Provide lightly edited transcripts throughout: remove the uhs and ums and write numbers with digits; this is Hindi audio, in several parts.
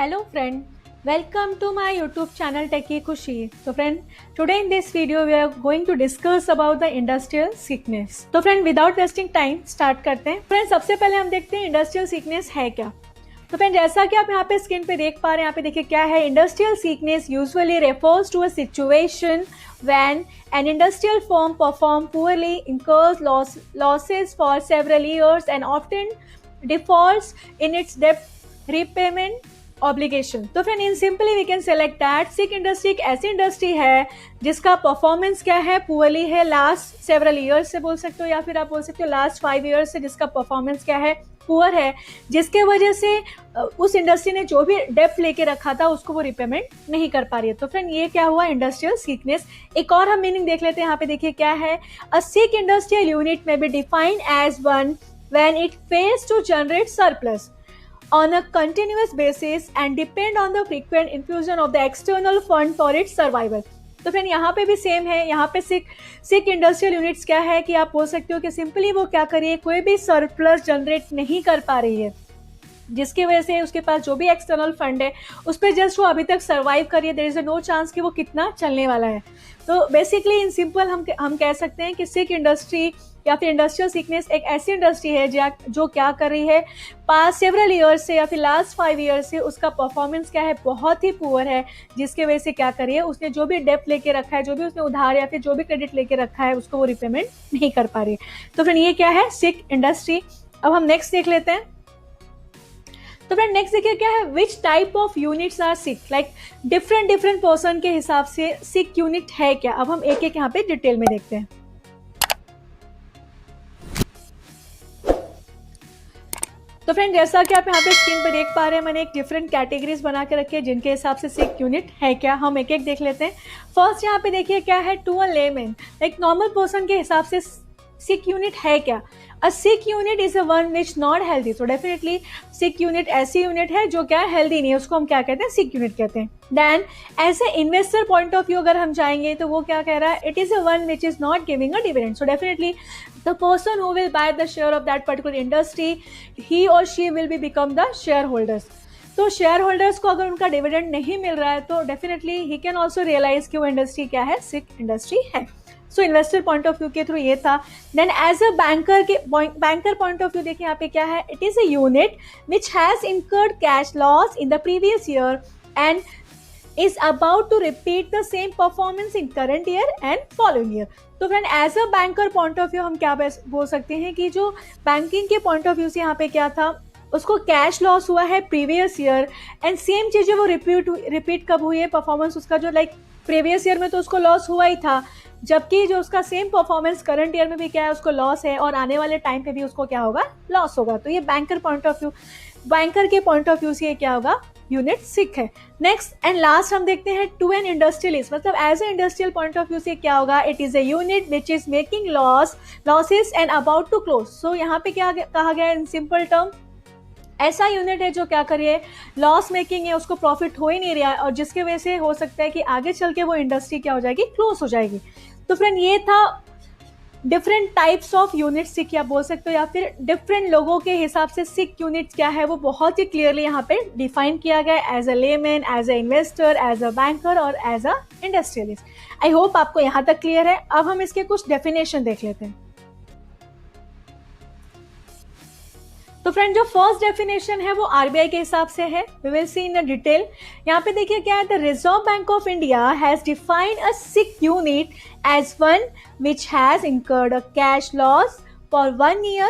Hello friend, welcome to my YouTube channel Techie Khushi. So friend, today in this video we are going to discuss about the industrial sickness. तो friend without wasting time start करते हैं. Friend सबसे पहले हम देखते हैं industrial sickness है क्या. तो फ्रेंड जैसा कि आप यहाँ पे स्क्रीन पे देख पा रहे हैं, यहाँ पे देखिए क्या है. Industrial sickness usually refers to a situation when an industrial firm perform poorly, incurs losses for several years and often defaults in its debt repayment obligation. तो friend in simply we can select that sick industry एक ऐसी इंडस्ट्री है जिसका परफॉर्मेंस क्या है, पुअरली है. लास्ट सेवरल ईयर्स से बोल सकते हो या फिर आप बोल सकते हो लास्ट 5 ईयर्स से जिसका परफॉर्मेंस क्या है, पुअर है, जिसके वजह से उस इंडस्ट्री ने जो भी डेप्थ लेके रखा था उसको वो रिपेमेंट नहीं कर पा रही है. तो फ्रेंड ये क्या हुआ, इंडस्ट्रियल सीकनेस. एक और हम मीनिंग देख लेते हैं. यहाँ पे देखिए क्या है, a sick industrial unit may be defined as one when it fails to generate surplus on a continuous basis and depend on the frequent infusion of the external fund for its survival. तो फ्रेंड यहाँ पे भी सेम है. यहाँ पे सिक इंडस्ट्रियल यूनिट्स क्या है कि आप बोल सकते हो कि सिंपली वो क्या करिए, कोई भी सरप्लस जनरेट नहीं कर पा रही है, जिसकी वजह से उसके पास जो भी एक्सटर्नल फंड है उस पर जस्ट वो अभी तक सर्वाइव करिए. देयर इज नो चांस कि वो कितना चलने वाला है. तो बेसिकली इन सिंपल हम कह सकते हैं कि सिक इंडस्ट्री या फिर इंडस्ट्रियल सिकनेस एक ऐसी इंडस्ट्री है जो क्या कर रही है, पास्ट सेवरल ईयर्स से या फिर लास्ट 5 ईयर्स से उसका परफॉर्मेंस क्या है, बहुत ही पुअर है, जिसके वजह से क्या करिए, उसने जो भी डेप्थ लेके रखा है, जो भी उसने उधार या फिर जो भी क्रेडिट लेके रखा है उसको वो रिपेमेंट नहीं कर पा रही है. तो फ्रेंड ये क्या है, सिक इंडस्ट्री. अब हम नेक्स्ट देख लेते हैं. तो फ्रेंड नेक्स्ट देखिए क्या है, which type of units are sick, like different person के हिसाब से सिक यूनिट है क्या. अब हम एक एक यहाँ पे डिटेल में देखते हैं. तो फ्रेंड जैसा कि आप यहाँ पे स्क्रीन पे देख पा रहे हैं, मैंने एक डिफरेंट कैटेगरीज बना के रखी है जिनके हिसाब से सिक यूनिट है क्या. हम एक एक देख लेते हैं. फर्स्ट यहाँ पे देखिए क्या है, to a layman, like normal person के हिसाब से सिक यूनिट है क्या. A sick unit is a one which not healthy. तो डेफिनेटली सिक यूनिट ऐसी यूनिट है जो क्या हेल्दी नहीं है, उसको हम क्या कहते हैं, सिक यूनिट कहते हैं. Then as a investor point of view अगर हम जाएंगे तो वो क्या कह रहा है, it is a one which is not giving a dividend. So definitely the person who will buy the share of that particular industry, he or she will be become the shareholders. तो शेयर होल्डर्स को अगर उनका डिविडेंड नहीं मिल रहा है तो डेफिनेटली ही कैन ऑल्सो रियलाइज कि वो इंडस्ट्री क्या है, सिक इंडस्ट्री है. So investor point of view के थ्रू ये था. Then as a banker point of view देखिए यहाँ पे क्या है, it is a unit which has incurred cash loss in the previous year and is about to repeat the same performance in current year and following year. तो friend as a banker point of view हम क्या बोल सकते हैं कि जो बैंकिंग के पॉइंट ऑफ व्यू से यहाँ पे क्या था, उसको कैश लॉस हुआ है प्रीवियस ईयर एंड सेम चीज़ें वो रिपीट कब हुई है, परफॉर्मेंस उसका जो लाइक प्रीवियस ईयर में तो उसको लॉस हुआ ही था, जबकि जो उसका सेम परफॉर्मेंस करंट ईयर में भी क्या है, उसको लॉस है और आने वाले टाइम पे भी उसको क्या होगा, लॉस होगा. तो ये बैंकर के पॉइंट ऑफ व्यू से ये क्या होगा, यूनिट सिक है. नेक्स्ट एंड लास्ट हम देखते हैं टू एन इंडस्ट्रियलिस्ट, मतलब as a industrial point of view से क्या होगा, it is a unit which is making losses and about to close. So यहाँ पे क्या कहा गया इन सिंपल टर्म, ऐसा यूनिट है जो क्या करिए, लॉस मेकिंग है, उसको प्रॉफिट हो ही नहीं रहा है और जिसके वजह से हो सकता है कि आगे चल के वो इंडस्ट्री क्या हो जाएगी, क्लोज हो जाएगी. तो फ्रेंड ये था डिफरेंट टाइप्स ऑफ यूनिट सिक या बोल सकते हो, या फिर डिफरेंट लोगों के हिसाब से सिक यूनिट क्या है वो बहुत ही क्लियरली यहाँ पे डिफाइन किया गया है, as a layman, as a investor, as a banker और as a industrialist. I hope आपको यहाँ तक क्लियर है. अब हम इसके कुछ डेफिनेशन देख लेते हैं. तो फ्रेंड जो फर्स्ट डेफिनेशन है वो आरबीआई के हिसाब से है. We will see in detail. यहाँ पे देखिए क्या है, the Reserve Bank of India has defined a sick unit as one which has incurred a cash loss for 1 year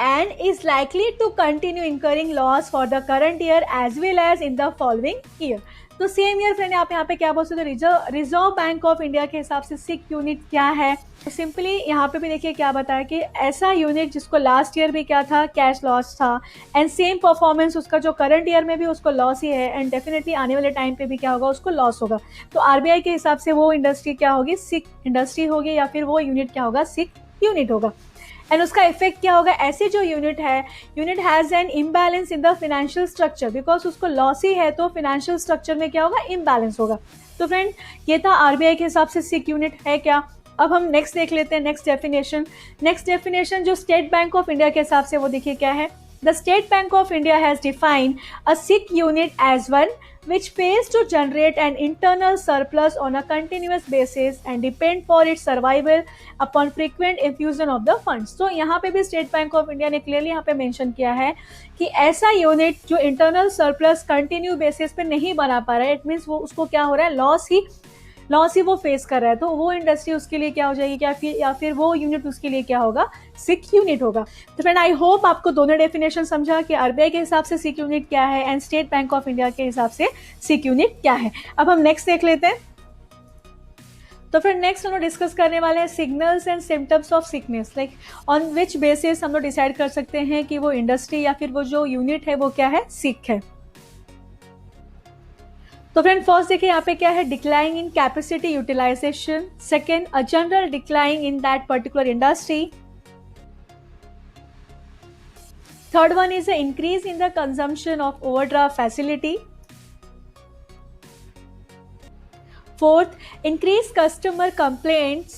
and is likely to continue incurring loss for the current year as well as in the following year. तो सेम ईयर फ्रेंड आप यहाँ पे क्या बोल सकते हो, रिजर्व बैंक ऑफ इंडिया के हिसाब से सिक यूनिट क्या है. तो सिंपली यहाँ पे भी देखिए क्या बताया कि ऐसा यूनिट जिसको लास्ट ईयर भी क्या था, कैश लॉस था एंड सेम परफॉर्मेंस उसका जो करंट ईयर में भी उसको लॉस ही है एंड डेफिनेटली आने वाले टाइम पे भी क्या होगा, उसको लॉस होगा. तो आरबीआई के हिसाब से वो इंडस्ट्री क्या होगी, सिक इंडस्ट्री होगी या फिर वो यूनिट क्या होगा, सिक यूनिट होगा. एंड उसका इफेक्ट क्या होगा, ऐसे जो unit has an imbalance in the financial structure, because उसको लॉस ही है तो फाइनेंशियल स्ट्रक्चर में क्या होगा, इम्बैलेंस होगा. तो फ्रेंड ये था आरबीआई के हिसाब से सिक यूनिट है क्या. अब हम नेक्स्ट देख लेते हैं. नेक्स्ट डेफिनेशन जो स्टेट बैंक ऑफ इंडिया के हिसाब से वो देखिए क्या है, The State Bank of India has defined a sick unit as one which pays to generate an internal surplus on a continuous basis and depend for its survival upon frequent infusion of the funds. तो यहाँ पे भी स्टेट बैंक ऑफ इंडिया ने क्लियरली यहाँ पे मेंशन किया है कि ऐसा यूनिट जो इंटरनल सरप्लस कंटिन्यू बेसिस पे नहीं बना पा रहा है, इट मीन्स वो उसको क्या हो रहा है, लॉस ही वो फेस कर रहा है, तो वो इंडस्ट्री उसके लिए क्या हो जाएगी, या फिर वो यूनिट उसके लिए क्या होगा, सिक यूनिट होगा। तो फ्रेंड, आई होप आपको दोनों डेफिनेशन समझा कि आरबीआई के हिसाब से सिक यूनिट क्या है and state bank of India के हिसाब से सिक यूनिट क्या है। अब हम नेक्स्ट देख लेते हैं। तो फिर नेक्स्ट हम लोग डिस्कस करने वाले हैं signals and symptoms of sickness, like on which basis हम लोग डिसाइड कर सकते हैं कि वो इंडस्ट्री या फिर वो जो यूनिट है वो क्या है, सिक है। तो फ्रेंड, फर्स्ट देखिए यहाँ पे क्या है, decline in capacity utilisation, second a general decline in that particular industry, third one is a increase in the consumption of overdraft facility, fourth, increase customer complaints,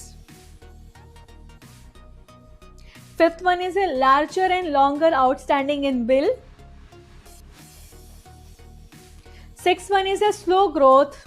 fifth one is a larger and longer outstanding in bill, sixth one is a slow growth,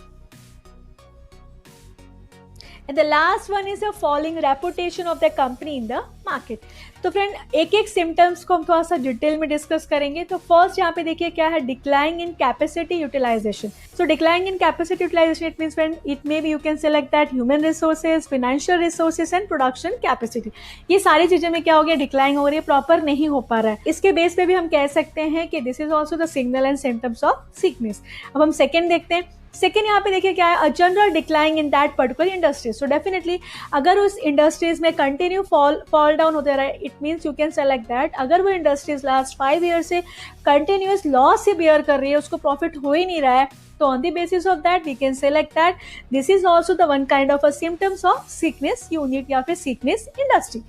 and the last one is a falling reputation of the company in the market. तो फ्रेंड, एक एक सिम्टम्स को हम थोड़ा सा डिटेल में डिस्कस करेंगे। तो फर्स्ट यहाँ पे देखिए क्या है, decline in capacity utilisation. So decline in capacity utilisation, it means friend, it may be you can select that human resources, financial resources and production capacity. ये सारी चीजें में क्या हो गया, डिक्लाइन हो रही है, प्रॉपर नहीं हो पा रहा है। इसके बेस पे भी हम कह सकते हैं कि this is also the signal and symptoms of sickness. अब हम सेकेंड देखते हैं। सेकेंड यहाँ पे देखिए क्या है, अ general decline in that particular industry. So definitely अगर उस इंडस्ट्रीज में कंटिन्यू फॉल डाउन होते रहा है, it means you can select that अगर वो इंडस्ट्रीज लास्ट 5 ईयर से कंटिन्यूअस लॉस से बियर कर रही है, उसको प्रॉफिट हो ही नहीं रहा है, तो on the basis of that we can select that this is also the one kind of a symptoms of sickness unit या फिर सिकनेस इंडस्ट्री।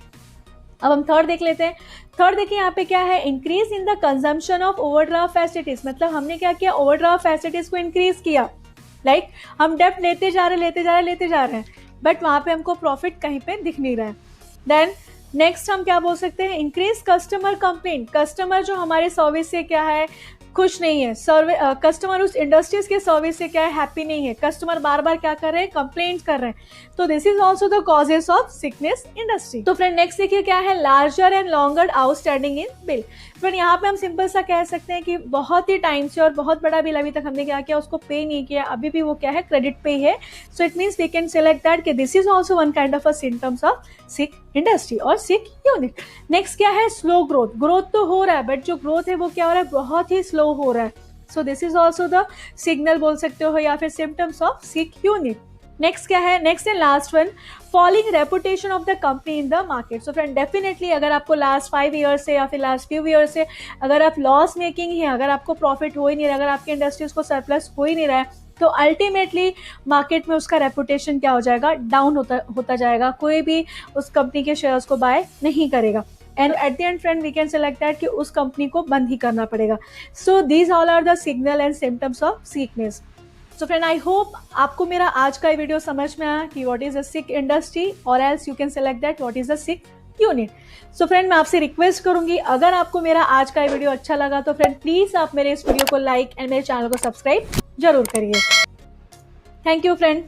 अब हम थर्ड देख लेते हैं। थर्ड देखिए यहाँ पे क्या है, increase in the consumption of overdraft facilities. मतलब हमने क्या किया, ओवरड्राफ्ट फैसिलिटीज को इंक्रीज किया, लाइक हम डेप्ट लेते जा रहे हैं, बट वहां पे हमको प्रॉफिट कहीं पे दिख नहीं रहा है। देन नेक्स्ट हम क्या बोल सकते हैं, इंक्रीज कस्टमर कंप्लेंट। कस्टमर जो हमारे सर्विस से क्या है, खुश नहीं है, कस्टमर उस इंडस्ट्रीज के सर्विस से क्या है, हैप्पी नहीं है, कस्टमर बार बार क्या कर रहे हैं, कंप्लेंट कर रहे हैं। तो this is also the causes of sickness industry. तो फ्रेंड नेक्स्ट देखिए क्या है, larger and longer outstanding in bill. Friend यहाँ पे हम सिंपल सा कह सकते हैं कि बहुत ही टाइम से और बहुत बड़ा बिल अभी तक हमने क्या किया, उसको पे नहीं किया, अभी भी वो क्या है, क्रेडिट पे है। So it means we can select that कि this is also one kind of a symptoms of sick industry और सिक यूनिट। नेक्स्ट क्या है, स्लो ग्रोथ। ग्रोथ तो हो रहा है, बट जो ग्रोथ है वो क्या हो रहा है, बहुत ही स्लो हो रहा है। So this is also the signal बोल सकते हो या फिर symptoms of sick unit. Next क्या है, next and last one, falling reputation of the company in the market. So friend definitely अगर आपको लास्ट 5 ईयर्स से या फिर लास्ट फ्यू ईयर्स से अगर आप लॉस मेकिंग है, अगर आपको प्रॉफिट हो ही नहीं रहा, अगर आपके इंडस्ट्रीज को सरप्लस हो ही नहीं रहा है, तो अल्टीमेटली मार्केट में उसका रेपुटेशन क्या हो जाएगा, डाउन होता जाएगा। कोई भी उस कंपनी के शेयर्स को बाय नहीं करेगा and at the end friend we can select that कि उस कंपनी को बंद ही करना पड़ेगा। So these all are the signal and symptoms of sickness. So friend I hope आपको मेरा आज का वीडियो समझ में आया कि what is a sick industry और else you can select that what is a sick unit. So friend मैं आपसे रिक्वेस्ट करूंगी, अगर आपको मेरा आज का वीडियो अच्छा लगा तो फ्रेंड प्लीज आप मेरे इस वीडियो को लाइक एंड मेरे चैनल को सब्सक्राइब जरूर करिए। Thank you friend.